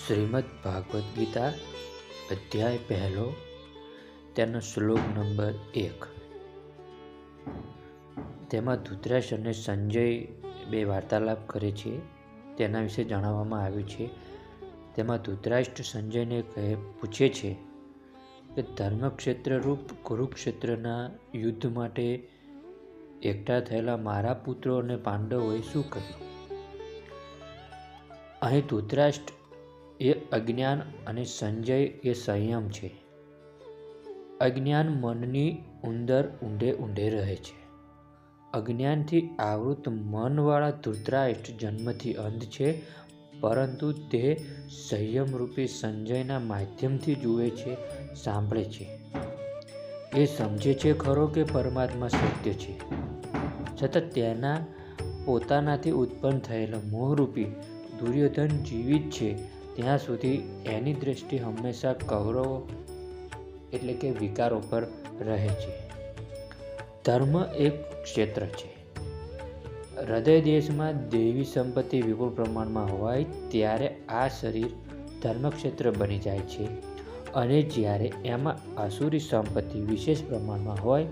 શ્રીમદ ભાગવત ગીતા અધ્યાય પહેલો તેનો શ્લોક નંબર 1। તેમાં ધૃતરાષ્ટ્ર અને સંજય બે વાર્તાલાપ કરે છે, તેના વિશે જણાવવામાં આવ્યું છે। તેમાં ધૃતરાષ્ટ્ર સંજયને પૂછે છે કે ધર્મક્ષેત્ર રૂપ કુરુક્ષેત્રના યુદ્ધ માટે એકઠા થયેલા મારા પુત્રો અને પાંડવોએ શું કહ્યું। અહીં ધૃતરાષ્ટ્ર એ અજ્ઞાન અને સંજય એ સંયમ છે। અજ્ઞાન મનની અંદર ઊંડે રહે છે। અજ્ઞાનથી આવૃત મનવાળા ધૃતરાષ્ટ્ર જન્મથી અંધ છે, પરંતુ તે સંયમરૂપી સંજયના માધ્યમથી જુએ છે, સાંભળે છે। એ સમજે છે ખરો કે પરમાત્મા સત્ય છે, છતાં તેના પોતાનાથી ઉત્પન્ન થયેલા મોહરૂપી દુર્યોધન જીવિત છે ત્યાં સુધી એની દ્રષ્ટિ હંમેશા કૌરવો એટલે કે વિકારો પર રહે છે। ધર્મ એક ક્ષેત્ર છે। હૃદય દેશમાં દેવી સંપત્તિ વિપુલ પ્રમાણમાં હોય ત્યારે આ શરીર ધર્મક્ષેત્ર બની જાય છે, અને જ્યારે એમાં આસુરી સંપત્તિ વિશેષ પ્રમાણમાં હોય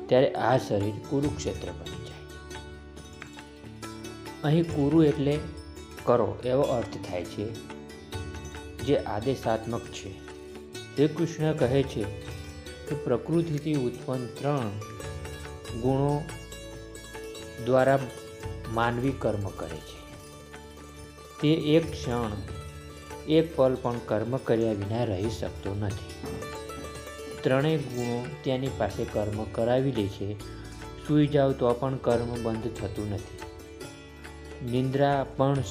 ત્યારે આ શરીર કુરુક્ષેત્ર બની જાય છે। અહીં કુરુ એટલે કરો એવો અર્થ થાય છે, જે આદેશાત્મક છે। શ્રી કૃષ્ણ કહે છે કે પ્રકૃતિથી ઉત્પન્ન 3 ગુણો દ્વારા માનવી કર્મ કરે છે। તે એક ક્ષણ એક પલ પણ કર્મ કર્યા વિના રહી શકતો નથી। ત્રણેય ગુણો તેની પાસે કર્મ કરાવી લે છે। સૂઈ જાવ તો પણ કર્મ બંધ થતું નથી। નિંદ્રા પણ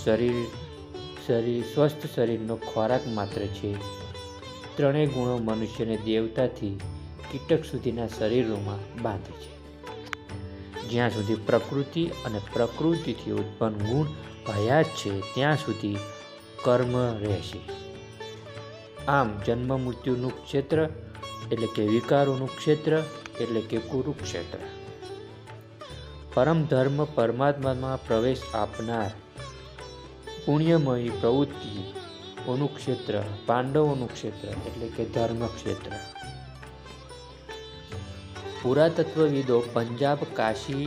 સ્વસ્થ શરીરનો ખોરાક માત્ર છે। ત્રણેય ગુણો મનુષ્યને દેવતાથી કીટક સુધીના શરીરોમાં બાંધે છે। જ્યાં સુધી પ્રકૃતિ અને પ્રકૃતિથી ઉત્પન્ન ગુણ હયાત છે ત્યાં સુધી કર્મ રહેશે। આમ જન્મ મૃત્યુનું ક્ષેત્ર એટલે કે વિકારોનું ક્ષેત્ર એટલે કે કુરુક્ષેત્ર। પરમ ધર્મ પરમાત્મામાં પ્રવેશ આપનાર પુણ્યમયી પ્રવૃત્તિઓનું ક્ષેત્ર પાંડવોનું ક્ષેત્ર એટલે કે ધર્મક્ષેત્ર। પુરાતત્વવિદો પંજાબ, કાશી,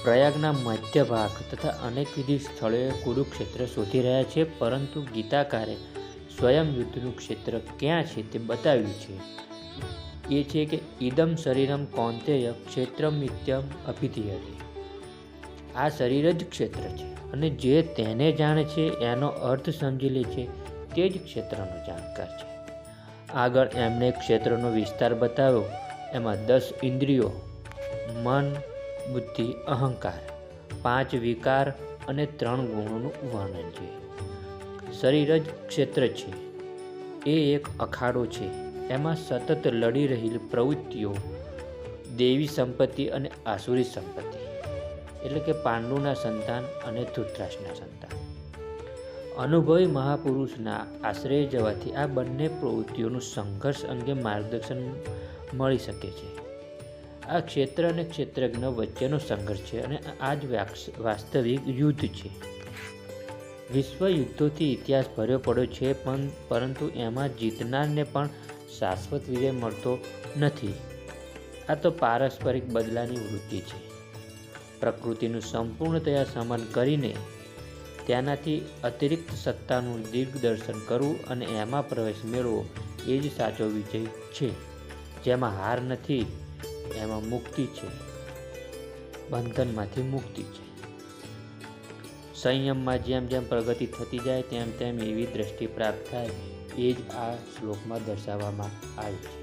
પ્રયાગના મધ્ય ભાગ તથા અનેકવિધ સ્થળોએ કુરુક્ષેત્ર શોધી રહ્યા છે, પરંતુ ગીતાકારે સ્વયં યુદ્ધનું ક્ષેત્ર ક્યાં છે તે બતાવ્યું છે। એ છે કે ઇદમ શરીરમ કૌંતેય ક્ષેત્રમિત્યમ અભિધીયતે। આ શરીર જ ક્ષેત્ર છે, અને જે તેને જાણે છે એનો અર્થ સમજી લે છે તે જ ક્ષેત્રનો જાણકાર છે। આગળ એમણે ક્ષેત્રનો વિસ્તાર બતાવ્યો। એમાં 10 ઇન્દ્રિયો, મન, બુદ્ધિ, અહંકાર, 5 વિકાર અને 3 ગુણોનું વર્ણન છે। શરીર જ ક્ષેત્ર છે, એ એક અખાડો છે। એમાં સતત લડી રહેલી પ્રવૃત્તિઓ દેવી સંપત્તિ અને આસુરી સંપત્તિ એટલે કે પાંડુના સંતાન અને ધૃતરાષ્ટ્રના સંતાન। અનુભવી મહાપુરુષના આશ્રય જવાથી આ બંને પ્રવૃત્તિઓનું સંઘર્ષ અંગે માર્ગદર્શન મળી શકે છે। આ ક્ષેત્ર અને ક્ષેત્રજ્ઞ વચ્ચેનો સંઘર્ષ છે, અને આ જ વાસ્તવિક યુદ્ધ છે। વિશ્વ યુદ્ધોથી ઇતિહાસ ભર્યો પડ્યો છે, પરંતુ એમાં જીતનારને પણ શાશ્વત વિજય મળતો નથી। આ તો પારસ્પરિક બદલાની વૃત્તિ છે। પ્રકૃતિનું સંપૂર્ણતયા સમન કરીને તેનાથી અતિરિક્ત સત્તાનું દિગ્દર્શન કરવું અને એમાં પ્રવેશ મેળવવો એ જ સાચો વિજય છે। જેમાં હાર નથી, એમાં મુક્તિ છે, બંધનમાંથી મુક્તિ છે। સંયમમાં જેમ જેમ પ્રગતિ થતી જાય તેમ તેમ એવી દ્રષ્ટિ પ્રાપ્ત થાય, એ જ આ શ્લોકમાં દર્શાવવામાં આવી છે।